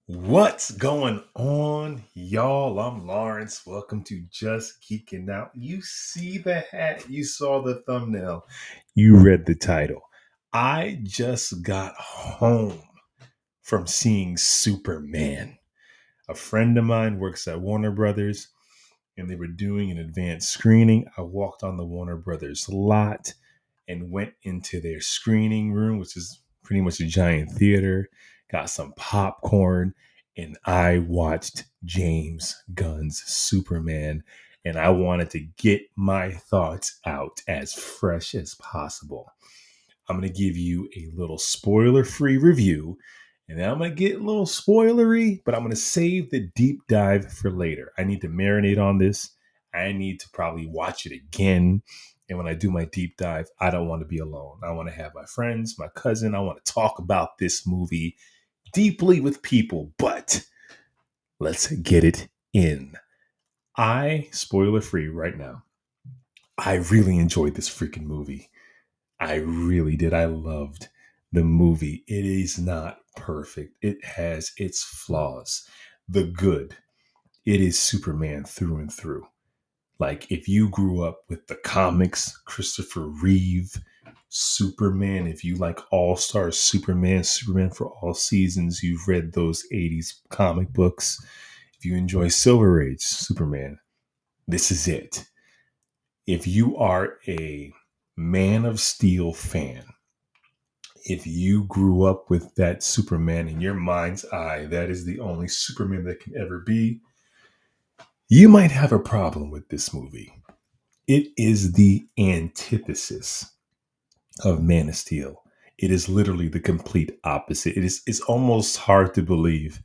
What's going on, y'all? I'm Lawrence. Welcome to Just Geeking Out. You see the hat, you saw the thumbnail, you read the title. I just got home from seeing Superman. A friend of mine works at Warner Brothers, and they were doing an advanced screening. I walked on the Warner Brothers lot and went into their screening room, which is pretty much a giant theater, got some popcorn, and I watched James Gunn's Superman. And I wanted to get my thoughts out as fresh as possible. I'm going to give you a little spoiler free review. And then I'm going to get a little spoilery, but I'm going to save the deep dive for later. I need to marinate on this. I need to probably watch it again. And when I do my deep dive, I don't want to be alone. I want to have my friends, my cousin. I want to talk about this movie deeply with people, but let's get it in. Spoiler free right now, I really enjoyed this freaking movie. I really did. I loved the movie. It is not perfect. It has its flaws. The good. It is Superman through and through. Like if you grew up with the comics, Christopher Reeve, Superman, if you like All-Star Superman, Superman for all seasons, you've read those 80s comic books. If you enjoy Silver Age Superman, this is it. If you are a Man of Steel fan, if you grew up with that Superman in your mind's eye, that is the only Superman that can ever be, you might have a problem with this movie. It is the antithesis of Man of Steel. It is literally the complete opposite. It's almost hard to believe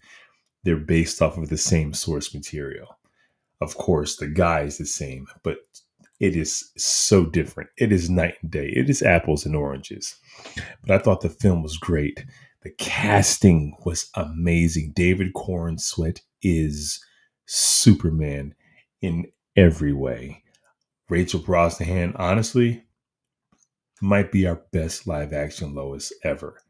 they're based off of the same source material. Of course, the guy is the same, but it is so different. It is night and day. It is apples and oranges. But I thought the film was great. The casting was amazing. David Corn Sweat is Superman in every way. Rachel Brosnahan, honestly, might be our best live action Lois ever.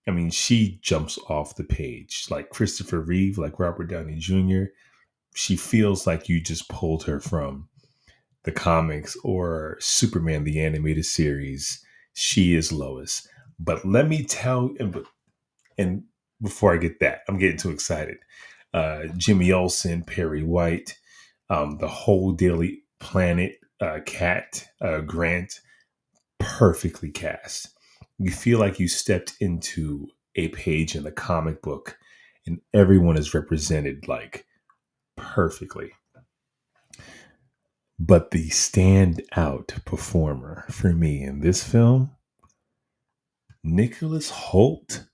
I mean, she jumps off the page like Christopher Reeve, like Robert Downey Jr. She feels like you just pulled her from the comics or Superman the animated series. She is Lois. But let me tell you, and before I get that, I'm getting too excited. Jimmy Olsen, Perry White, the whole Daily Planet cat, Grant, perfectly cast. You feel like you stepped into a page in a comic book, and everyone is represented like perfectly. But the standout performer for me in this film, Nicholas Holt,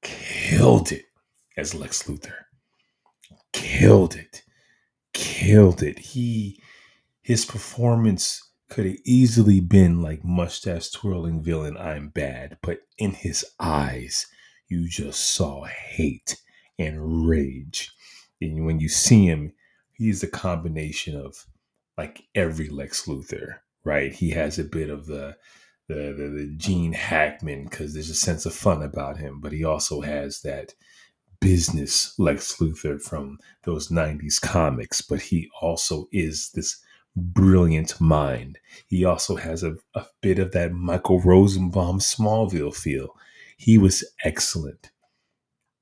killed it as Lex Luthor. Killed it. Killed it. His performance could have easily been like mustache twirling villain, I'm bad, but in his eyes, you just saw hate and rage. And when you see him, he's a combination of like every Lex Luthor, right? He has a bit of the Gene Hackman because there's a sense of fun about him, but he also has that business Lex Luthor from those 90s comics, but he also is this brilliant mind. He also has a bit of that Michael Rosenbaum Smallville feel. He was excellent.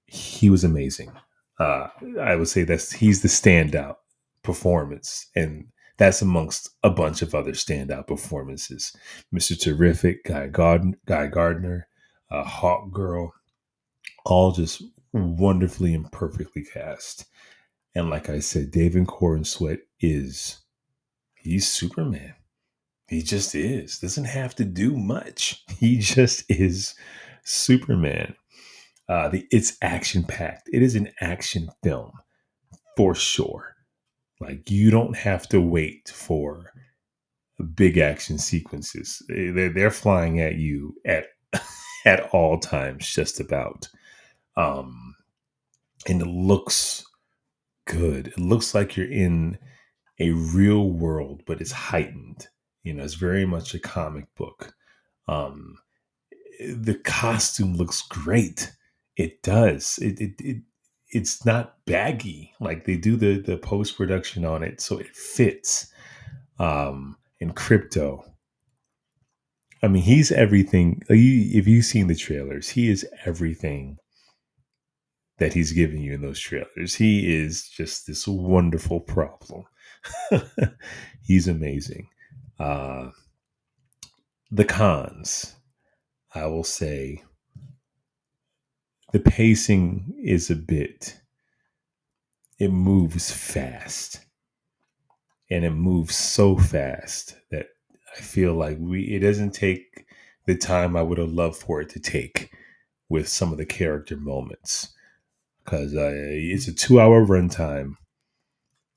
He was amazing. I would say he's the standout performance, and that's amongst a bunch of other standout performances. Mr. Terrific, Guy Gardner, Hawk Girl, all just wonderfully and perfectly cast. And like I said, David Corn Sweat he's Superman. He just is. Doesn't have to do much. He just is Superman. It's action packed. It is an action film for sure. Like you don't have to wait for big action sequences. They're flying at you at at all times, just about. Um, and it looks good. It looks like you're in a real world, but it's heightened. It's very much a comic book. Um, the costume looks great. It does. It it's not baggy. Like they do the post production on it, so it fits. And Crypto, I mean, he's everything. If you've seen the trailers, he is everything that he's giving you in those trailers. He is just this wonderful problem. He's amazing. Uh, the cons, I will say, the pacing is a bit. It moves fast, and it moves so fast that I feel like it doesn't take the time I would have loved for it to take with some of the character moments, because it's a 2 hour runtime,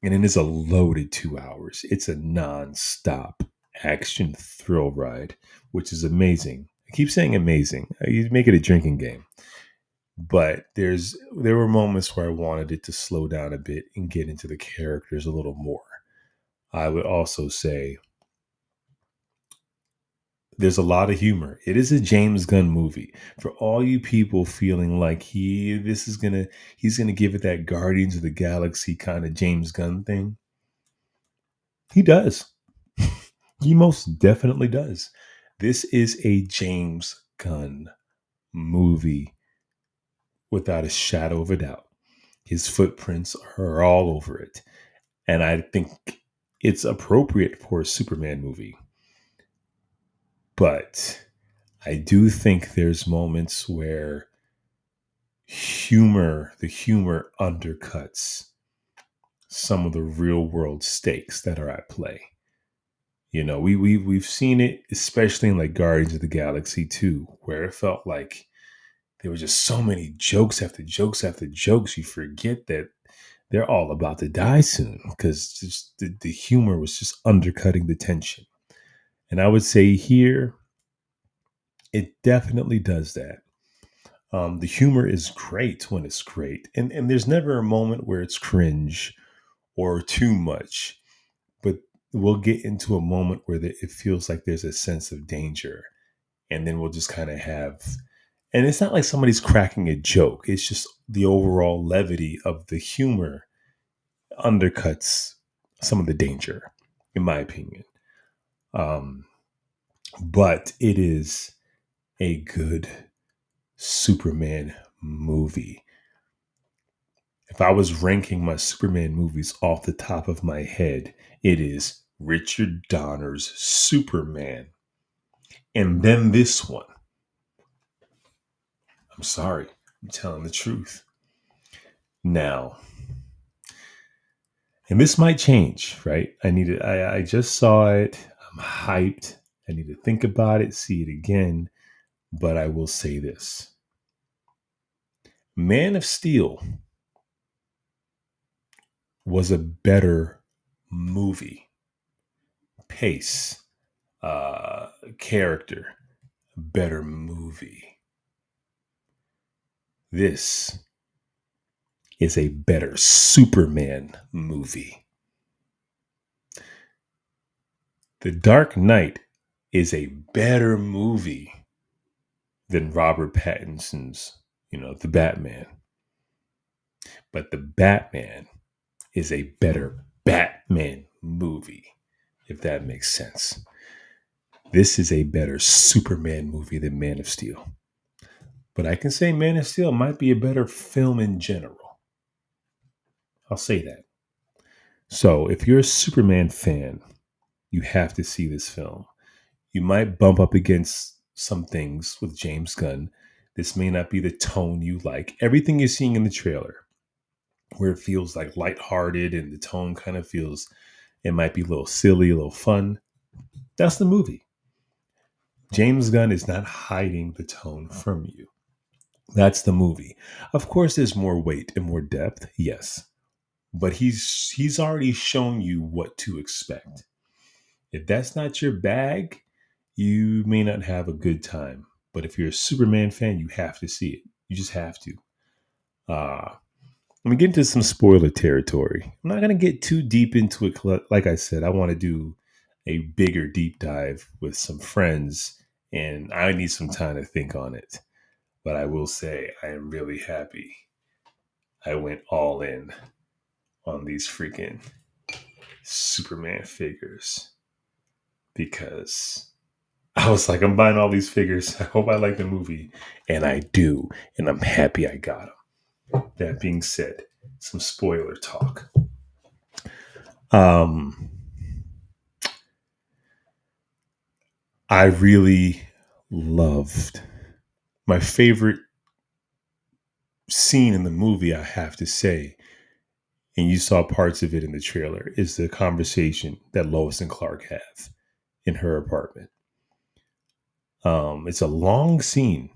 and it is a loaded 2 hours. It's a non-stop action thrill ride, which is amazing. I keep saying amazing. You make it a drinking game, but there were moments where I wanted it to slow down a bit and get into the characters a little more. I would also say there's a lot of humor. It is a James Gunn movie. For all you people feeling like he's gonna give it that Guardians of the Galaxy kind of James Gunn thing, he does. He most definitely does. This is a James Gunn movie without a shadow of a doubt. His footprints are all over it. And I think it's appropriate for a Superman movie. But I do think there's moments where the humor undercuts some of the real world stakes that are at play. You know, we've seen it, especially in like Guardians of the Galaxy 2, where it felt like there were just so many jokes after jokes after jokes. You forget that they're all about to die soon because just the humor was just undercutting the tension. And I would say here, it definitely does that. The humor is great when it's great, and there's never a moment where it's cringe or too much. But we'll get into a moment where it feels like there's a sense of danger, and then we'll just kind of have. And it's not like somebody's cracking a joke. It's just the overall levity of the humor undercuts some of the danger, in my opinion. Um, but it is a good Superman movie. If I was ranking my Superman movies off the top of my head, it is Richard Donner's Superman. And then this one. I'm sorry, I'm telling the truth. Now, and this might change, right? I just saw it. I'm hyped. I need to think about it, see it again. But I will say this: Man of Steel was a better movie. Pace, uh, character, better movie. This is a better Superman movie. The Dark Knight is a better movie than Robert Pattinson's, The Batman. But The Batman is a better Batman movie, if that makes sense. This is a better Superman movie than Man of Steel. But I can say Man of Steel might be a better film in general. I'll say that. So if you're a Superman fan, you have to see this film. You might bump up against some things with James Gunn. This may not be the tone you like. Everything you're seeing in the trailer, where it feels like lighthearted and the tone kind of feels, it might be a little silly, a little fun. That's the movie. James Gunn is not hiding the tone from you. That's the movie. Of course, there's more weight and more depth, yes, but he's already shown you what to expect. If that's not your bag, you may not have a good time. But if you're a Superman fan, you have to see it. You just have to. Uh, Let me get into some spoiler territory. I'm not going to get too deep into it. Like I said, I want to do a bigger deep dive with some friends, and I need some time to think on it. But I will say I am really happy I went all in on these freaking Superman figures because I was like, I'm buying all these figures. I hope I like the movie. And I do. And I'm happy I got them. That being said, some spoiler talk. Um, I really loved my favorite scene in the movie, I have to say, and you saw parts of it in the trailer, is the conversation that Lois and Clark have in her apartment. It's a long scene,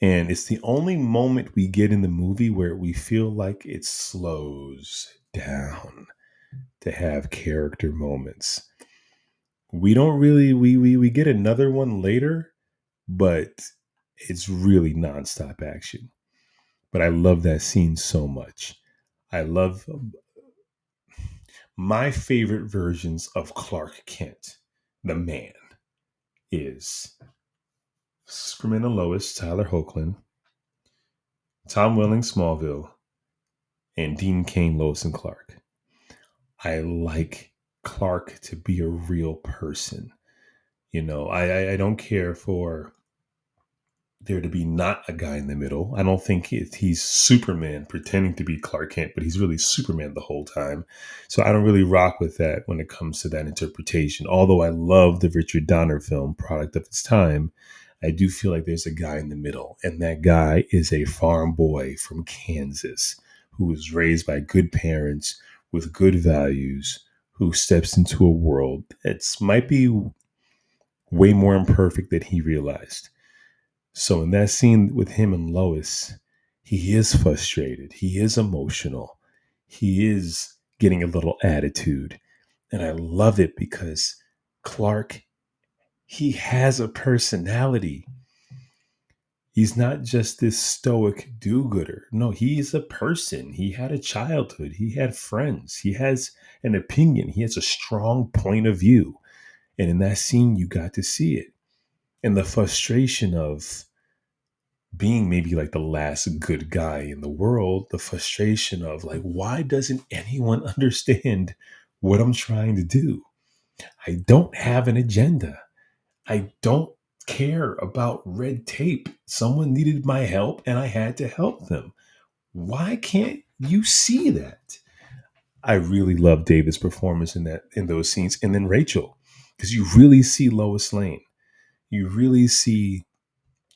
and it's the only moment we get in the movie where we feel like it slows down to have character moments. We don't really we get another one later, but it's really nonstop action. But I love that scene so much. I love my favorite versions of Clark Kent, the man, is Superman and Lois, Tyler Hoechlin, Tom Welling, Smallville, and Dean Cain, Lois and Clark. I like Clark to be a real person. You know, I don't care for there to be not a guy in the middle. I don't think he's Superman pretending to be Clark Kent, but he's really Superman the whole time. So I don't really rock with that when it comes to that interpretation. Although I love the Richard Donner film, product of its time, I do feel like there's a guy in the middle, and that guy is a farm boy from Kansas who was raised by good parents with good values, who steps into a world that might be way more imperfect than he realized. So in that scene with him and Lois, he is frustrated. He is emotional. He is getting a little attitude. And I love it because Clark, he has a personality. He's not just this stoic do-gooder. No, he's a person. He had a childhood. He had friends. He has an opinion. He has a strong point of view. And in that scene, you got to see it. And the frustration of being maybe like the last good guy in the world, the frustration of like, why doesn't anyone understand what I'm trying to do? I don't have an agenda. I don't care about red tape. Someone needed my help and I had to help them. Why can't you see that? I really love David's performance in those scenes. And then Rachel, because you really see Lois Lane. You really see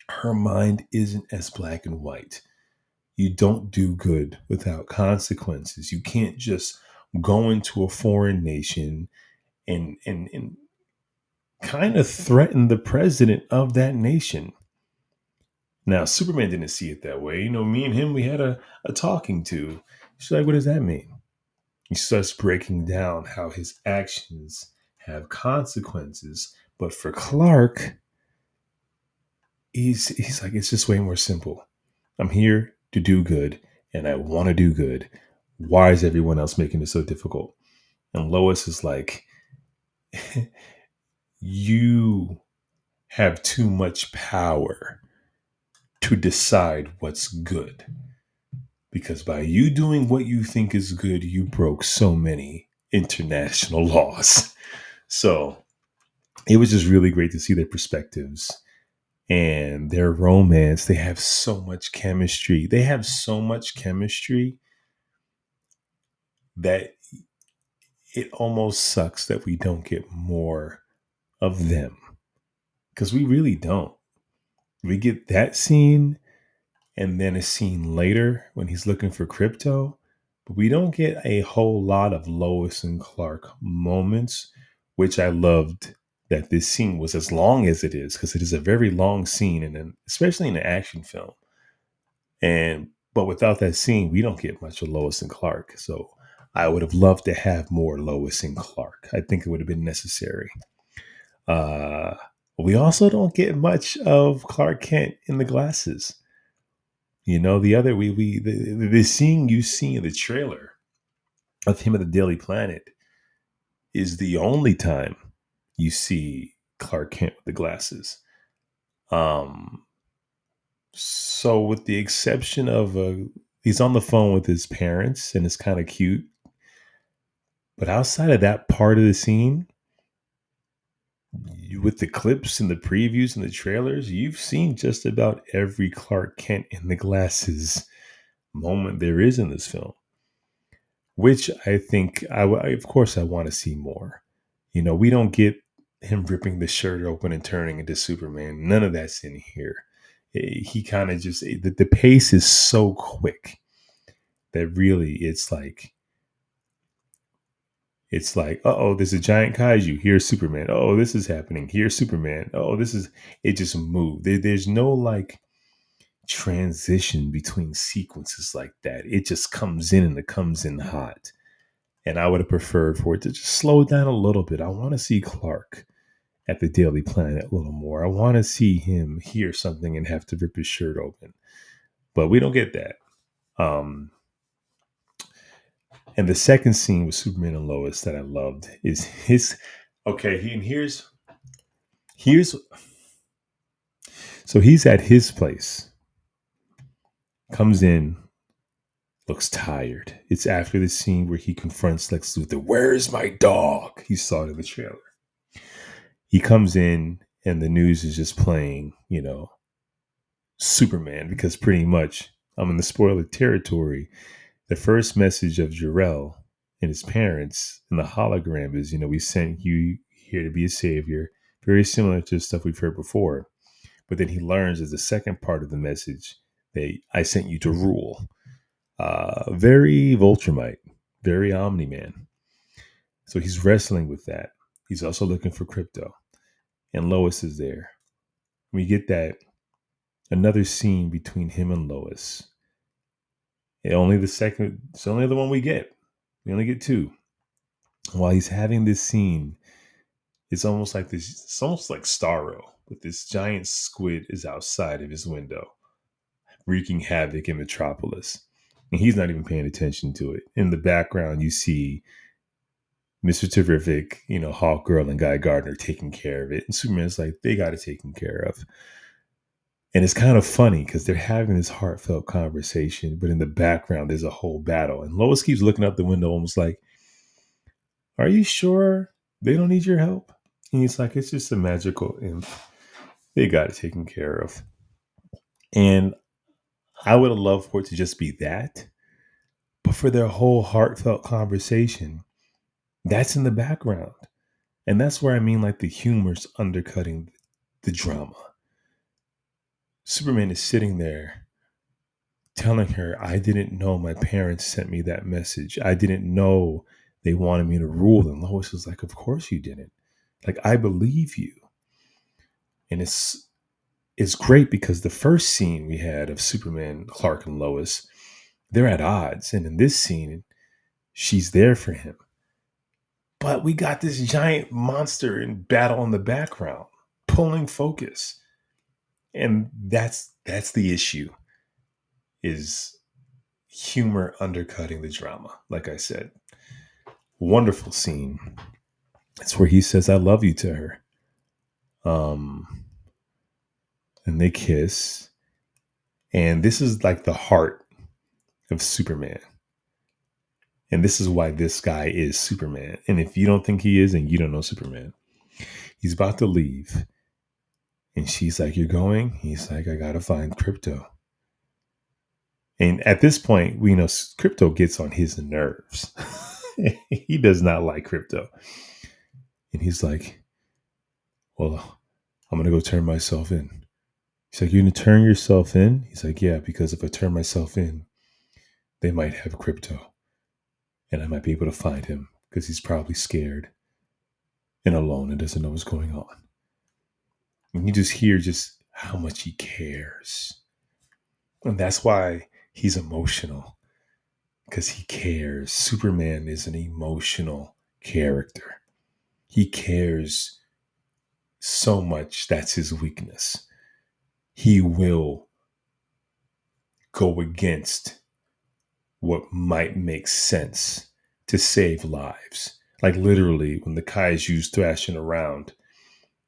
her mind isn't as black and white. You don't do good without consequences. You can't just go into a foreign nation and kind of threaten the president of that nation. Now, Superman didn't see it that way. You know, me and him, we had a talking to. She's like, what does that mean? He starts breaking down how his actions have consequences. But for Clark, he's like, it's just way more simple. I'm here to do good, and I want to do good. Why is everyone else making it so difficult? And Lois is like, you have too much power to decide what's good. Because by you doing what you think is good, you broke so many international laws. So it was just really great to see their perspectives and their romance. They have so much chemistry. They have so much chemistry that it almost sucks that we don't get more of them, because we really don't. We get that scene and then a scene later when he's looking for crypto, but we don't get a whole lot of Lois and Clark moments, which I loved that this scene was as long as it is, because it is a very long scene, and then especially in an action film. And but without that scene, we don't get much of Lois and Clark. So I would have loved to have more Lois and Clark. I think it would have been necessary. Uh, we also don't get much of Clark Kent in the glasses. You know, the other the scene you see in the trailer of him at the Daily Planet is the only time you see Clark Kent with the glasses. Um, so with the exception of He's on the phone with his parents, and it's kind of cute. But outside of that part of the scene, with the clips and the previews and the trailers, you've seen just about every Clark Kent in the glasses moment there is in this film, which I think, of course, I want to see more. You know, we don't get him ripping the shirt open and turning into Superman. None of that's in here. He kind of just, the pace is so quick that really it's like, oh, there's a giant kaiju. Here's Superman. Oh, this is happening. Here's Superman. Oh, this is, it just moved. There's no like transition between sequences like that. It just comes in and it comes in hot. And I would have preferred for it to just slow down a little bit. I want to see Clark at the Daily Planet a little more. I want to see him hear something and have to rip his shirt open. But we don't get that. And the second scene with Superman and Lois that I loved is his. Okay, here's so he's at his place, comes in, looks tired. It's after the scene where he confronts Lex Luthor. Where's my dog? He saw it in the trailer. He comes in and the news is just playing, Superman, because pretty much I'm in the spoiler territory. The first message of Jor-El and his parents in the hologram is, we sent you here to be a savior. Very similar to the stuff we've heard before. But then he learns as the second part of the message that I sent you to rule. Very Voltramite, very Omni-Man. So he's wrestling with that. He's also looking for Crypto. And Lois is there. We get that another scene between him and Lois. It's only the one we get. We only get two. While he's having this scene, it's almost like Starro, but this giant squid is outside of his window, wreaking havoc in Metropolis. And he's not even paying attention to it. In the background, you see Mr. Terrific, Hawk Girl and Guy Gardner taking care of it. And Superman's like, they got it taken care of. And it's kind of funny because they're having this heartfelt conversation, but in the background, there's a whole battle. And Lois keeps looking out the window almost like, are you sure they don't need your help? And he's like, it's just a magical imp. They got it taken care of. And I would have loved for it to just be that. But for their whole heartfelt conversation, that's in the background. And that's where I mean like the humor's undercutting the drama. Superman is sitting there telling her, I didn't know my parents sent me that message. I didn't know they wanted me to rule. And Lois was like, of course you didn't. Like, I believe you. And it's great because the first scene we had of Superman, Clark, and Lois, they're at odds. And in this scene, she's there for him. But we got this giant monster in battle in the background, pulling focus. And that's the issue, is humor undercutting the drama. Like I said, wonderful scene. It's where he says, I love you to her. And they kiss. And this is like the heart of Superman. And this is why this guy is Superman. And if you don't think he is, and you don't know Superman, he's about to leave. And she's like, you're going? He's like, I got to find Crypto. And at this point, we know Crypto gets on his nerves. He does not like Crypto. And he's like, well, I'm going to go turn myself in. He's like, you're going to turn yourself in? He's like, yeah, because if I turn myself in, they might have Crypto. And I might be able to find him because he's probably scared and alone and doesn't know what's going on. And you just hear just how much he cares. And that's why he's emotional, because he cares. Superman is an emotional character. He cares so much. That's his weakness. He will go against what might make sense to save lives. Like literally, when the Kaiju's thrashing around,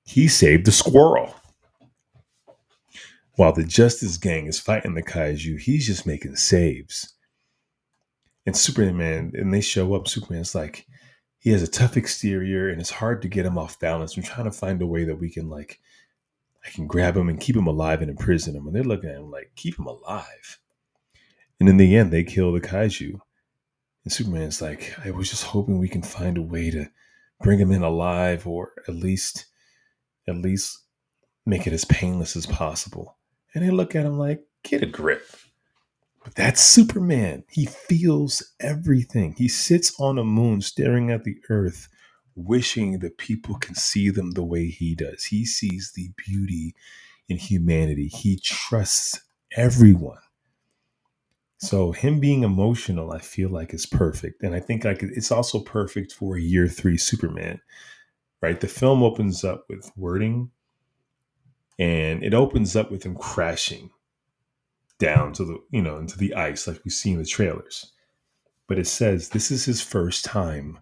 he saved the squirrel. While the Justice Gang is fighting the kaiju, he's just making saves. And Superman, and they show up, Superman's like, he has a tough exterior and it's hard to get him off balance. I'm trying to find a way that we can I can grab him and keep him alive and imprison him. And they're looking at him like, keep him alive. And in the end, they kill the kaiju. And Superman's like, I was just hoping we can find a way to bring him in alive, or at least make it as painless as possible. And they look at him like, get a grip. But that's Superman. He feels everything. He sits on a moon staring at the earth, wishing that people can see them the way he does. He sees the beauty in humanity. He trusts everyone. So him being emotional, I feel like is perfect. And I think it's also perfect for a year 3 Superman, right? The film opens up with wording, and it opens up with him crashing down to into the ice like we see in the trailers. But it says this is his first time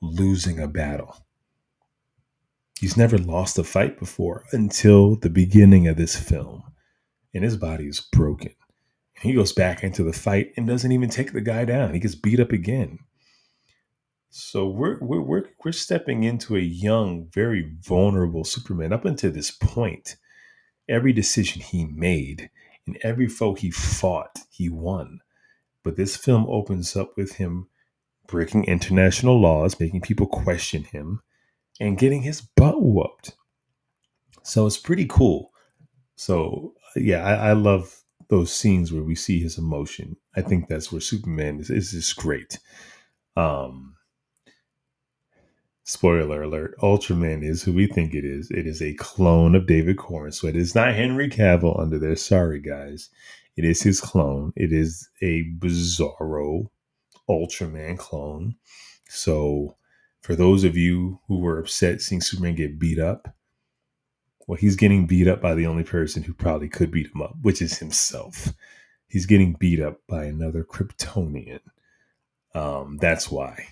losing a battle. He's never lost a fight before until the beginning of this film, and his body is broken. And he goes back into the fight and doesn't even take the guy down. He gets beat up again. So we're stepping into a young, very vulnerable Superman. Up until this point, every decision he made and every foe he fought, he won. But this film opens up with him breaking international laws, making people question him, and getting his butt whooped. So it's pretty cool. So yeah, I love those scenes where we see his emotion. I think that's where Superman is just great. Um, Spoiler alert, Ultraman is who we think it is. It is a clone of David Corn. So it is not Henry Cavill under there. Sorry, guys. It is his clone. It is a bizarro Ultraman clone. So for those of you who were upset seeing Superman get beat up, well, he's getting beat up by the only person who probably could beat him up, which is himself. He's getting beat up by another Kryptonian. That's why.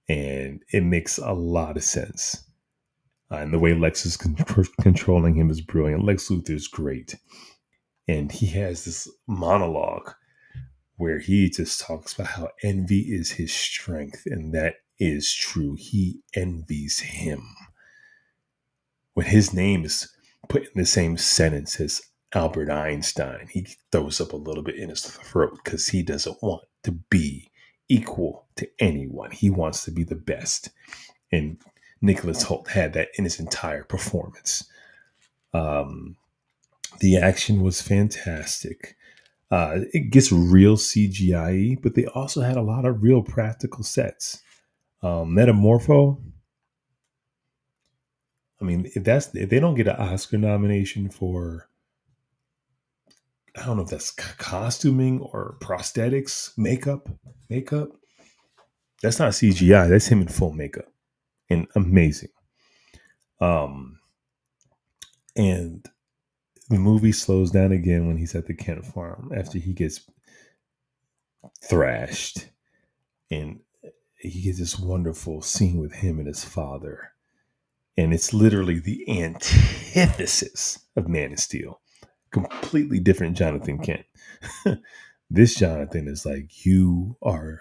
And it makes a lot of sense. And the way Lex is controlling him is brilliant. Lex Luthor is great. And he has this monologue where he just talks about how envy is his strength. And that is true. He envies him. When his name is put in the same sentence as Albert Einstein, he throws up a little bit in his throat because he doesn't want to be equal to anyone. He wants to be the best. And Nicholas Hoult had that in his entire performance. The action was fantastic. It gets real CGI, but they also had a lot of real practical sets. Metamorpho. I mean, if they don't get an Oscar nomination for, I don't know if that's costuming or prosthetics, makeup. That's not CGI. That's him in full makeup, and amazing. And the movie slows down again when he's at the Kent farm after he gets thrashed, and he gets this wonderful scene with him and his father. And it's literally the antithesis of Man of Steel. Completely different Jonathan Kent. This Jonathan is like, you are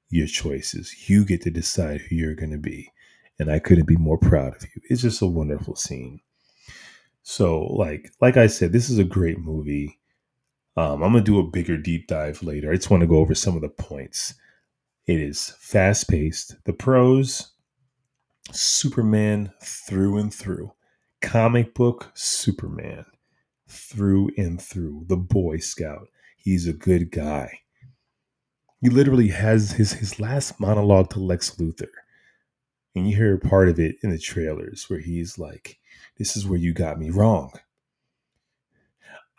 your choices. You get to decide who you're going to be. And I couldn't be more proud of you. It's just a wonderful scene. So, like I said, this is a great movie. I'm going to do a bigger deep dive later. I just want to go over some of the points. It is fast paced. The pros, Superman through and through. Comic book Superman through and through. The Boy Scout. He's a good guy. He literally has his last monologue to Lex Luthor. And you hear part of it in the trailers where he's like, this is where you got me wrong.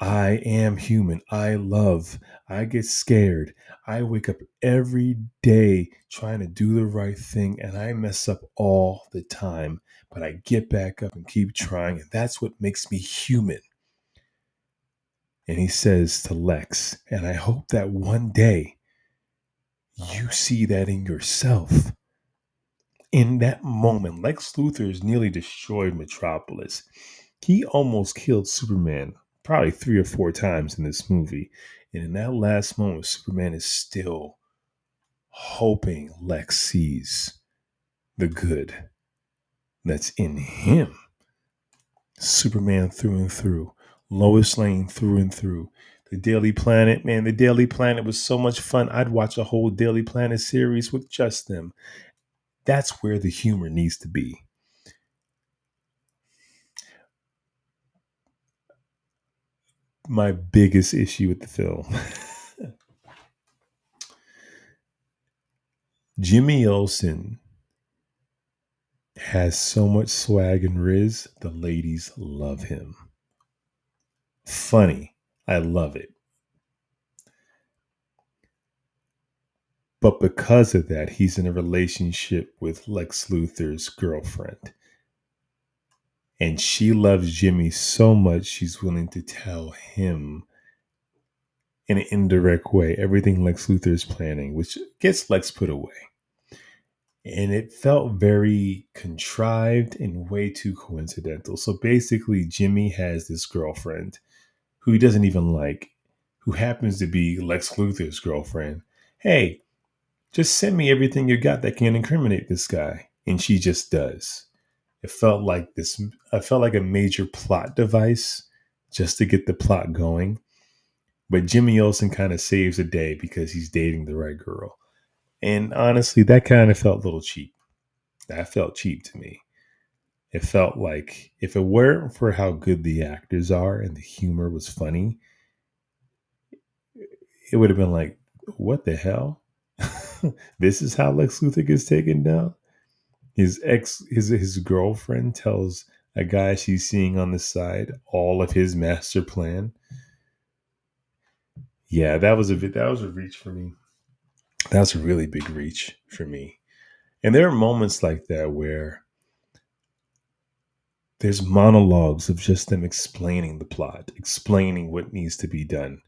I am human. I love. I get scared. I wake up every day trying to do the right thing and I mess up all the time. But I get back up and keep trying. And that's what makes me human. And he says to Lex, and I hope that one day you see that in yourself. In that moment, Lex Luthor has nearly destroyed Metropolis. He almost killed Superman probably 3 or 4 times in this movie. And in that last moment, Superman is still hoping Lex sees the good that's in him. Superman through and through. Lois Lane through and through. The Daily Planet, man, the Daily Planet was so much fun. I'd watch a whole Daily Planet series with just them. That's where the humor needs to be. My biggest issue with the film. Jimmy Olsen has so much swag and riz. The ladies love him. Funny. I love it. But because of that, he's in a relationship with Lex Luthor's girlfriend. And she loves Jimmy so much, she's willing to tell him in an indirect way everything Lex Luthor is planning, which gets Lex put away. And it felt very contrived and way too coincidental. So basically, Jimmy has this girlfriend who he doesn't even like, who happens to be Lex Luthor's girlfriend. Hey, just send me everything you got that can incriminate this guy. And she just does. It felt like this, I felt like a major plot device just to get the plot going. But Jimmy Olsen kind of saves the day because he's dating the right girl. And honestly, that kind of felt a little cheap. That felt cheap to me. It felt like if it weren't for how good the actors are and the humor was funny, it would have been like, what the hell? This is how Lex Luthor gets taken down? His girlfriend tells a guy she's seeing on the side all of his master plan. Yeah, that was a reach for me. That was a really big reach for me. And there are moments like that where there's monologues of just them explaining the plot, explaining what needs to be done,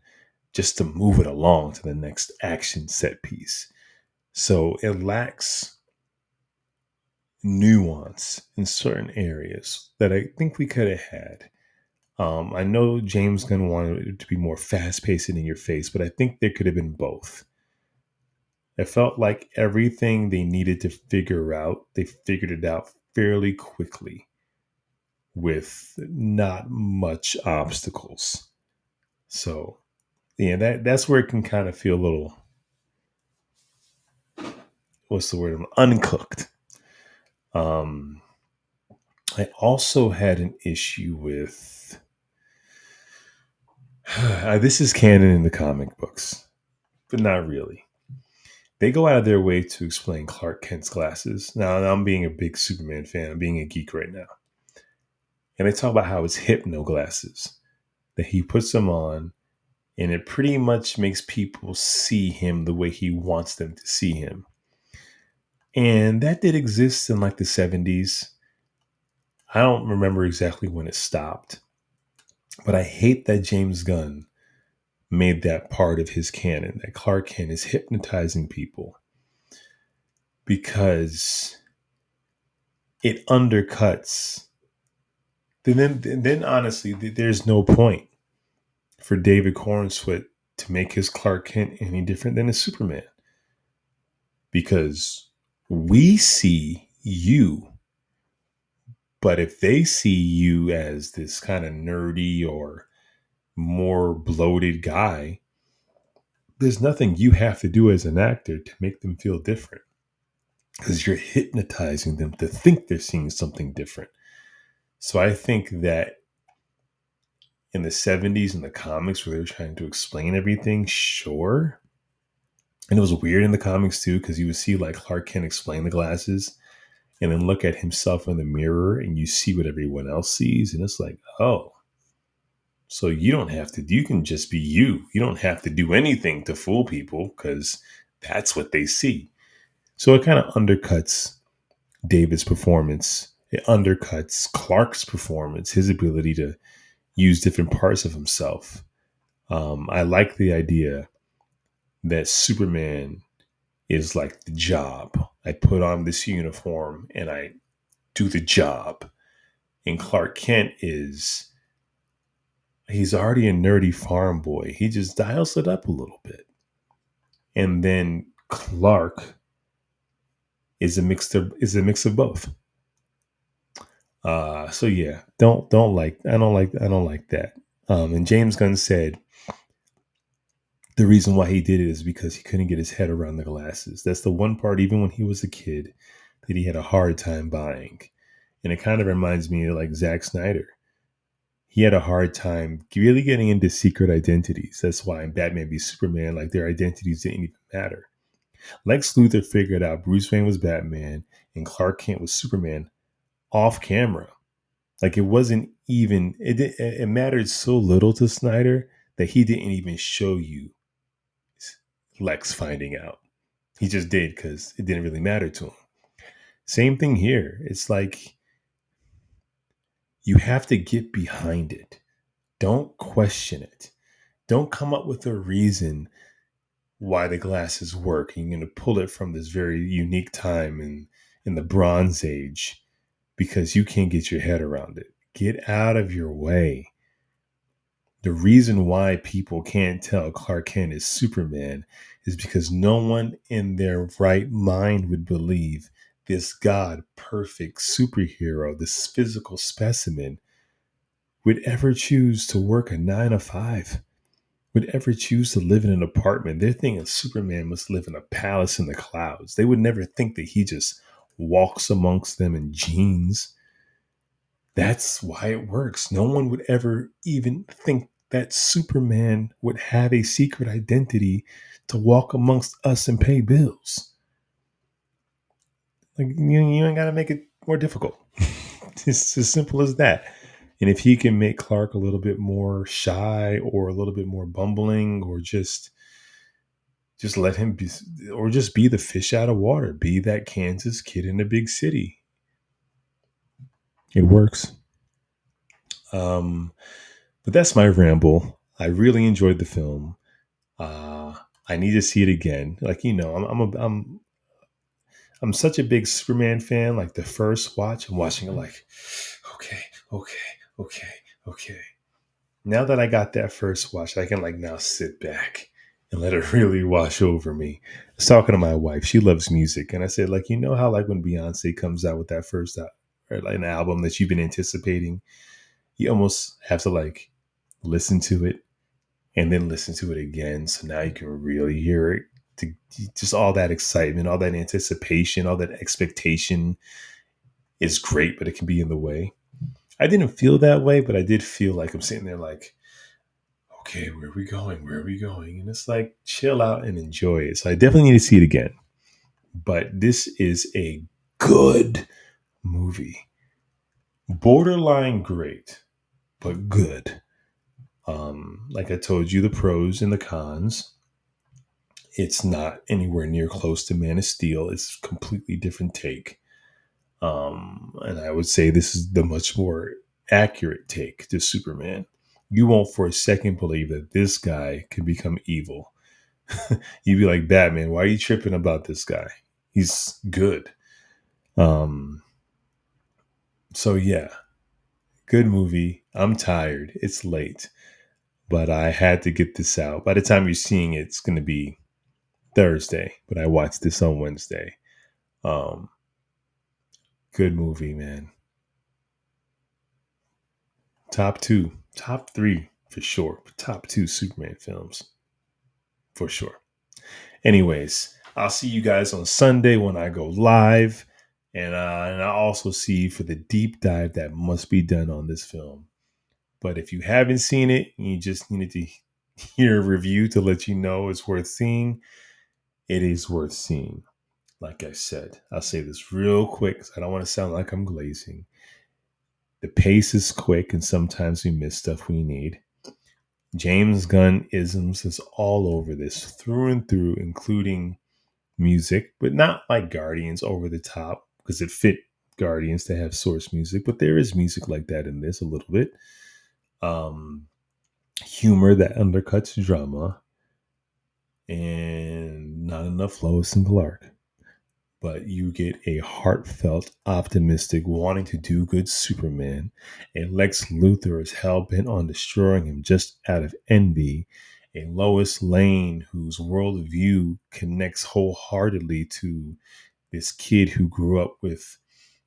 just to move it along to the next action set piece. So it lacks nuance in certain areas that I think we could have had. I know James Gunn wanted it to be more fast paced and in your face, but I think there could have been both. It felt like everything they needed to figure out, they figured it out fairly quickly with not much obstacles. So yeah, that's where it can kind of feel a little, what's the word, uncooked. Um, I also had an issue with this is canon in the comic books, but not really. They go out of their way to explain Clark Kent's glasses. Now, I'm being a big Superman fan. I'm being a geek right now. And they talk about how it's hypno glasses, that he puts them on, and it pretty much makes people see him the way he wants them to see him. And that did exist in like the 70s. I don't remember exactly when it stopped, but I hate that James Gunn made that part of his canon, that Clark Kent is hypnotizing people, because it undercuts. Then honestly, there's no point for David Cornsweet to make his Clark Kent any different than a Superman, because we see you, but if they see you as this kind of nerdy or more bloated guy, there's nothing you have to do as an actor to make them feel different, because you're hypnotizing them to think they're seeing something different. So I think that in the 70s in the comics where they were trying to explain everything, sure. And it was weird in the comics too, because you would see like Clark Kent explain the glasses and then look at himself in the mirror and you see what everyone else sees. And it's like, oh, so you don't have to, you can just be you. You don't have to do anything to fool people because that's what they see. So it kind of undercuts David's performance. It undercuts Clark's performance, his ability to use different parts of himself. I like the idea that Superman is like the job. I put on this uniform and I do the job. And Clark Kent is he's already a nerdy farm boy. He just dials it up a little bit. And then Clark is a mix of both. So yeah, I don't like that. And James Gunn said the reason why he did it is because he couldn't get his head around the glasses. That's the one part, even when he was a kid, that he had a hard time buying. And it kind of reminds me of like Zack Snyder. He had a hard time really getting into secret identities. That's why in Batman v Superman, like their identities didn't even matter. Lex Luthor figured out Bruce Wayne was Batman and Clark Kent was Superman off camera. Like it wasn't even it mattered so little to Snyder that he didn't even show you Lex finding out. He just did because it didn't really matter to him. Same thing here. It's like you have to get behind it. Don't question it. Don't come up with a reason why the glasses work. And you're going to pull it from this very unique time in the Bronze Age because you can't get your head around it. Get out of your way. The reason why people can't tell Clark Kent is Superman is because no one in their right mind would believe this God perfect superhero, this physical specimen, would ever choose to work a 9 to 5, would ever choose to live in an apartment. They're thinking Superman must live in a palace in the clouds. They would never think that he just walks amongst them in jeans. That's why it works. No one would ever even think that Superman would have a secret identity to walk amongst us and pay bills. Like you ain't gotta make it more difficult. It's as simple as that. And if he can make Clark a little bit more shy or a little bit more bumbling or just let him be or just be the fish out of water, be that Kansas kid in a big city. It works. Um, but that's my ramble. I really enjoyed the film. Uh, I need to see it again. Like I'm such a big Superman fan. Like the first watch, I'm watching it like, okay, okay, okay, okay. Now that I got that first watch, I can like now sit back and let it really wash over me. I was talking to my wife. She loves music, and I said, like, you know how like when Beyonce comes out with that first or like an album that you've been anticipating, you almost have to like listen to it and then listen to it again. So now you can really hear it. To, just all that excitement, all that anticipation, all that expectation is great, but it can be in the way. I didn't feel that way, but I did feel like I'm sitting there like, okay, where are we going? Where are we going? And it's like, chill out and enjoy it. So I definitely need to see it again. But this is a good movie. Borderline great, but good. Like I told you, the pros and the cons. It's not anywhere near close to Man of Steel. It's a completely different take. And I would say this is the much more accurate take to Superman. You won't for a second believe that this guy can become evil. You'd be like, Batman, why are you tripping about this guy? He's good. Um, so yeah, good movie. I'm tired. It's late, but I had to get this out. By the time you're seeing it, it's going to be Thursday, but I watched this on Wednesday. Um, Good movie, man. Top two, top three for sure. Top two Superman films for sure. Anyways, I'll see you guys on Sunday when I go live, and I'll also see you for the deep dive that must be done on this film. But if you haven't seen it, you just needed to hear a review to let you know it's worth seeing. It is worth seeing. Like I said, I'll say this real quick because I don't want to sound like I'm glazing. The pace is quick, and sometimes we miss stuff we need. James Gunn isms is all over this, through and through, including music, but not like Guardians over the top, because it fit Guardians to have source music, but there is music like that in this a little bit. Humor that undercuts drama, and not enough Lois and Clark. but you get a heartfelt, optimistic, wanting to do good Superman, a Lex Luthor is hell bent on destroying him just out of envy, a Lois Lane whose worldview connects wholeheartedly to this kid who grew up with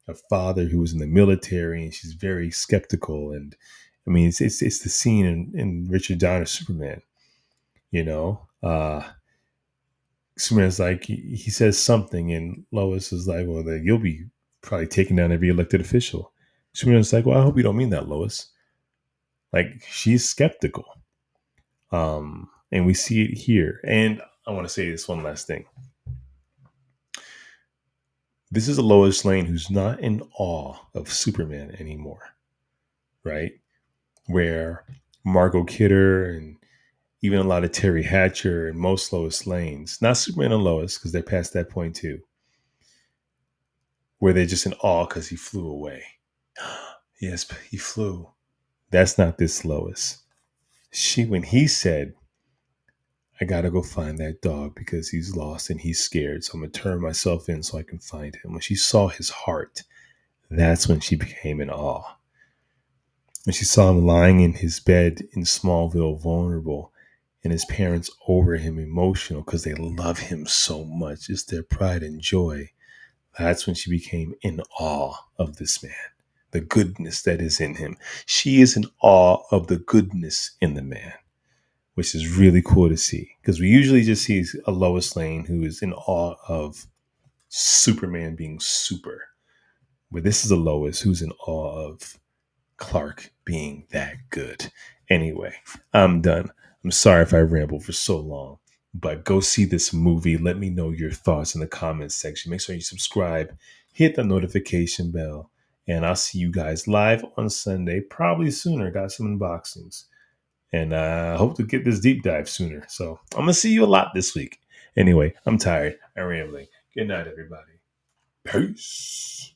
a father who was in the military, and she's very skeptical. And I mean, it's the scene in Richard Donner's Superman. You know, Superman's like he says something, and Lois is like, "Well, then you'll be probably taking down every elected official." Superman's like, "Well, I hope you don't mean that, Lois." Like she's skeptical, and we see it here. And I want to say this one last thing. This is a Lois Lane who's not in awe of Superman anymore, right? Where Margot Kidder and even a lot of Terry Hatcher and most Lois Lanes, not Superman and Lois, because they're past that point too, where they're just in awe because he flew away. Yes, but he flew. That's not this Lois. When he said, I gotta go find that dog because he's lost and he's scared, so I'm gonna turn myself in so I can find him. When she saw his heart, that's when she became in awe. When she saw him lying in his bed in Smallville, vulnerable, and his parents over him, emotional because they love him so much. It's their pride and joy. That's when she became in awe of this man, the goodness that is in him. She is in awe of the goodness in the man, which is really cool to see because we usually just see a Lois Lane who is in awe of Superman being super. But this is a Lois who's in awe of Clark being that good. Anyway, I'm done. I'm sorry if I rambled for so long, but go see this movie. Let me know your thoughts in the comments section. Make sure you subscribe, hit the notification bell, and I'll see you guys live on Sunday, probably sooner. Got some unboxings, and I hope to get this deep dive sooner. So I'm gonna see you a lot this week. Anyway, I'm tired. I'm rambling. Good night, everybody. Peace.